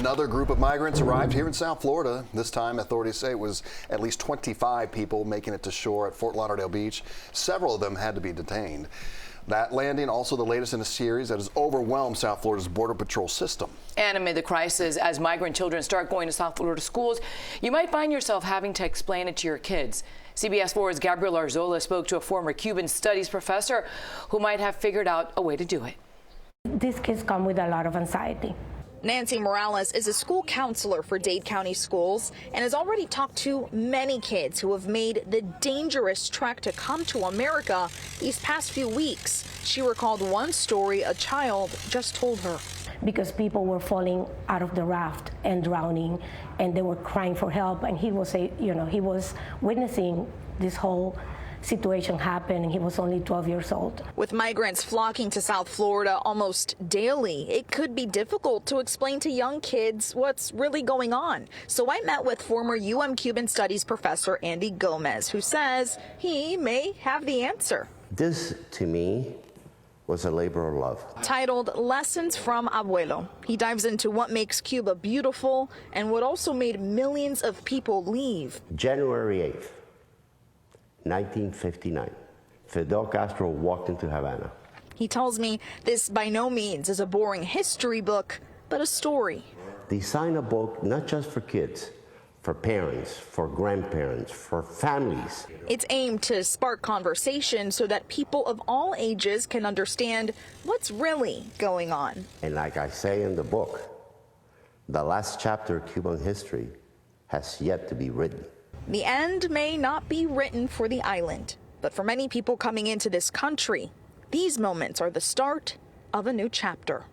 Another group of migrants arrived here in South Florida. This time, authorities say it was at least 25 people making it to shore at Fort Lauderdale Beach. Several of them had to be detained. That landing also the latest in a series that has overwhelmed South Florida's Border Patrol system. And amid the crisis, as migrant children start going to South Florida schools, you might find yourself having to explain it to your kids. CBS 4's Gabriel Arzola spoke to a former Cuban studies professor who might have figured out a way to do it. These kids come with a lot of anxiety. Nancy Morales is a school counselor for Dade County Schools and has already talked to many kids who have made the dangerous trek to come to America these past few weeks. She recalled one story a child just told her. Because people were falling out of the raft and drowning, and they were crying for help, and he was he was witnessing this whole situation happen, and he was only 12 years old. With migrants flocking to South Florida almost daily, it could be difficult to explain to young kids what's really going on. So I met with former Cuban Studies professor Andy Gomez, who says he may have the answer. This, to me, was a labor of love. Titled Lessons from Abuelo, he dives into what makes Cuba beautiful and what also made millions of people leave. January 8th. 1959, Fidel Castro walked into Havana. He tells me this by no means is a boring history book, but a story. Design a book not just for kids, for parents, for grandparents, for families. It's aimed to spark conversation so that people of all ages can understand what's really going on. And like I say in the book, the last chapter of Cuban history has yet to be written. The end may not be written for the island, but for many people coming into this country, these moments are the start of a new chapter.